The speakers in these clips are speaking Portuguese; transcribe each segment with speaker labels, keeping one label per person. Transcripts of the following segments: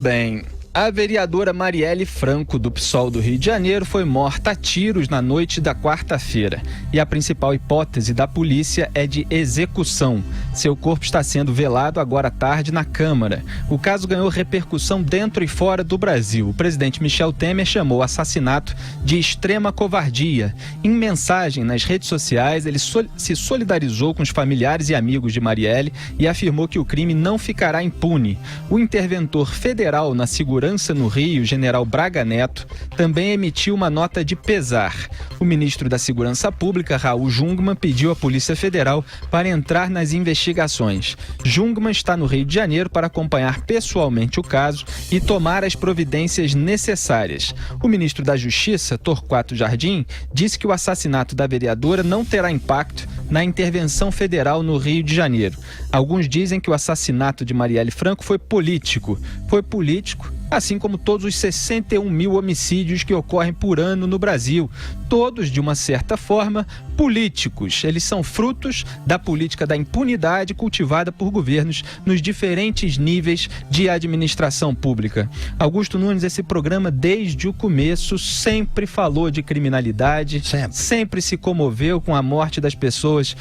Speaker 1: Bem, a vereadora Marielle Franco, do PSOL do Rio de Janeiro, foi morta a tiros na noite da quarta-feira. E a principal hipótese da polícia é de execução. Seu corpo está sendo velado agora à tarde na Câmara. O caso ganhou repercussão dentro e fora do Brasil. O presidente Michel Temer chamou o assassinato de extrema covardia. Em mensagem nas redes sociais, ele se solidarizou com os familiares e amigos de Marielle e afirmou que o crime não ficará impune. O interventor federal na Segurança no Rio, general Braga Neto, também emitiu uma nota de pesar. O ministro da Segurança Pública, Raul Jungmann, pediu à Polícia Federal para entrar nas investigações. Jungmann está no Rio de Janeiro para acompanhar pessoalmente o caso e tomar as providências necessárias. O ministro da Justiça, Torquato Jardim, disse que o assassinato da vereadora não terá impacto na intervenção federal no Rio de Janeiro. Alguns dizem que o assassinato de Marielle Franco foi político. Foi político, assim como todos os 61 mil homicídios que ocorrem por ano no Brasil. Todos, de uma certa forma, políticos. Eles são frutos da política da impunidade cultivada por governos nos diferentes níveis de administração pública. Augusto Nunes, esse programa, desde o começo, sempre falou de criminalidade, sempre se comoveu com a morte das pessoas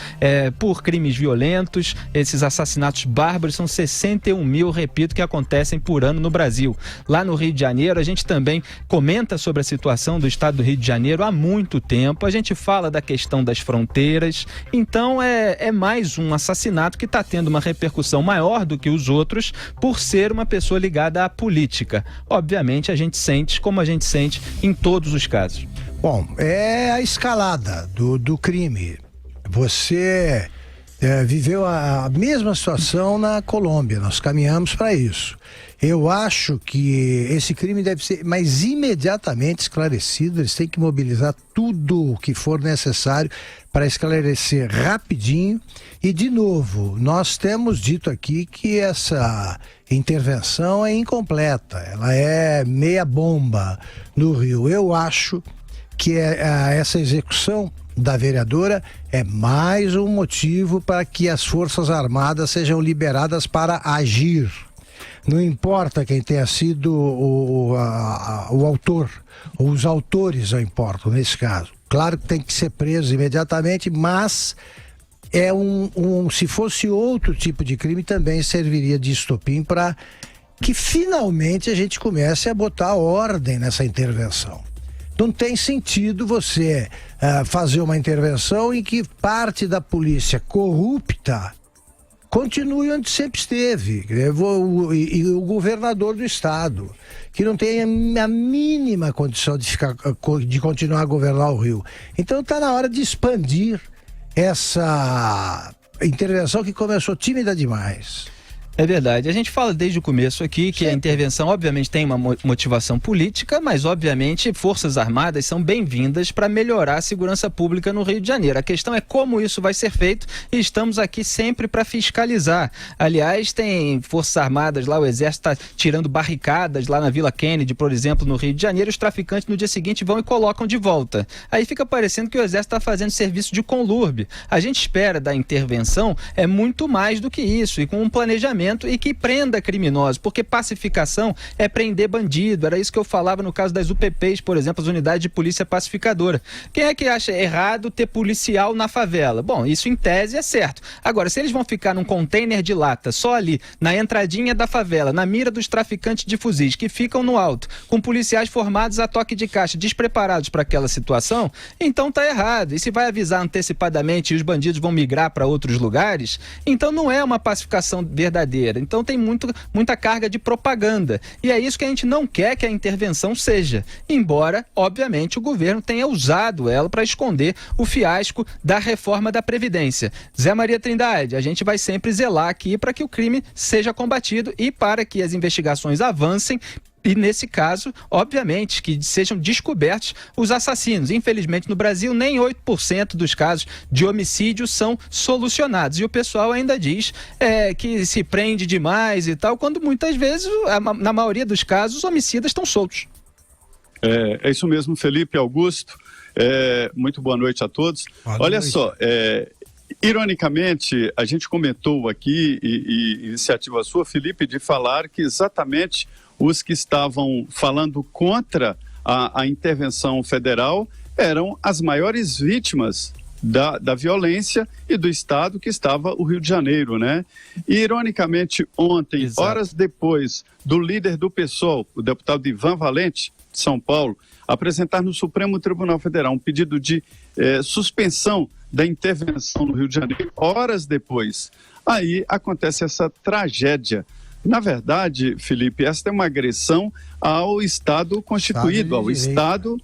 Speaker 1: por crimes violentos. Esses assassinatos bárbaros são 61 mil, repito, que acontecem por ano no Brasil. Lá no Rio de Janeiro, a gente também comenta sobre a situação do estado do Rio de Janeiro há muito tempo. A gente fala da questão das fronteiras. Então, é mais um assassinato que está tendo uma repercussão maior do que os outros por ser uma pessoa ligada à política. Obviamente, a gente sente como a gente sente em todos os casos.
Speaker 2: Bom, é a escalada do crime. Você viveu a mesma situação na Colômbia. Nós caminhamos para isso. Eu acho que esse crime deve ser mais imediatamente esclarecido. Eles têm que mobilizar tudo o que for necessário para esclarecer rapidinho. E, de novo, nós temos dito aqui que essa intervenção é incompleta. Ela é meia bomba no Rio. Eu acho que essa execução da vereadora é mais um motivo para que as Forças Armadas sejam liberadas para agir. Não importa quem tenha sido o autor, ou os autores não importam nesse caso. Claro que tem que ser preso imediatamente, mas se fosse outro tipo de crime também serviria de estopim para que finalmente a gente comece a botar ordem nessa intervenção. Não tem sentido você fazer uma intervenção em que parte da polícia corrupta continue onde sempre esteve, e o governador do estado, que não tem a mínima condição de continuar a governar o Rio. Então está na hora de expandir essa intervenção que começou tímida demais.
Speaker 1: É verdade. A gente fala desde o começo aqui que a intervenção, obviamente, tem uma motivação política, mas, obviamente, Forças Armadas são bem-vindas para melhorar a segurança pública no Rio de Janeiro. A questão é como isso vai ser feito e estamos aqui sempre para fiscalizar. Aliás, tem Forças Armadas lá, o Exército está tirando barricadas lá na Vila Kennedy, por exemplo, no Rio de Janeiro, e os traficantes no dia seguinte vão e colocam de volta. Aí fica parecendo que o Exército está fazendo serviço de conlurbio. A gente espera da intervenção muito mais do que isso, e com um planejamento e que prenda criminosos, porque pacificação é prender bandido. Era isso que eu falava no caso das UPPs, por exemplo, as unidades de polícia pacificadora. Quem é que acha errado ter policial na favela? Bom, isso em tese é certo. Agora, se eles vão ficar num container de lata, só ali, na entradinha da favela, na mira dos traficantes de fuzis, que ficam no alto, com policiais formados a toque de caixa, despreparados para aquela situação, então tá errado. E se vai avisar antecipadamente e os bandidos vão migrar para outros lugares, então não é uma pacificação verdadeira. Então tem muita carga de propaganda. E é isso que a gente não quer que a intervenção seja. Embora, obviamente, o governo tenha usado ela para esconder o fiasco da reforma da Previdência. Zé Maria Trindade, a gente vai sempre zelar aqui para que o crime seja combatido e para que as investigações avancem. E, nesse caso, obviamente, que sejam descobertos os assassinos. Infelizmente, no Brasil, nem 8% dos casos de homicídio são solucionados. E o pessoal ainda diz que se prende demais e tal, quando muitas vezes, na maioria dos casos, os homicidas estão soltos.
Speaker 3: É isso mesmo, Felipe, Augusto. Muito boa noite a todos. Olha só, Ironicamente, a gente comentou aqui, e iniciativa sua, Felipe, de falar que exatamente os que estavam falando contra a intervenção federal eram as maiores vítimas da violência e do estado que estava o Rio de Janeiro, né? E, ironicamente, ontem,
Speaker 1: Exato.
Speaker 3: horas depois do líder do PSOL, o deputado Ivan Valente, de São Paulo, apresentar no Supremo Tribunal Federal um pedido de suspensão da intervenção no Rio de Janeiro, horas depois, aí acontece essa tragédia. Na verdade, Felipe, esta é uma agressão ao Estado constituído, ao Estado...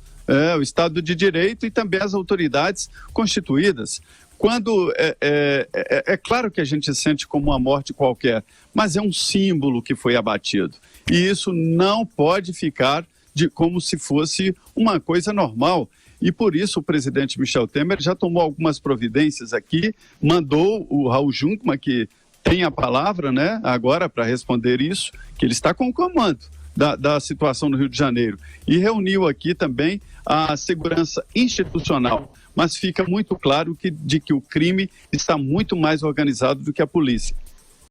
Speaker 3: o Estado de Direito e também as autoridades constituídas. Quando é claro que a gente sente como uma morte qualquer, mas é um símbolo que foi abatido. E isso não pode ficar como se fosse uma coisa normal. E por isso o presidente Michel Temer já tomou algumas providências aqui, mandou o Raul Jungmann, que tem a palavra, né, agora para responder isso, que ele está com o comando da situação no Rio de Janeiro. E reuniu aqui também a segurança institucional. Mas fica muito claro de que o crime está muito mais organizado do que a polícia.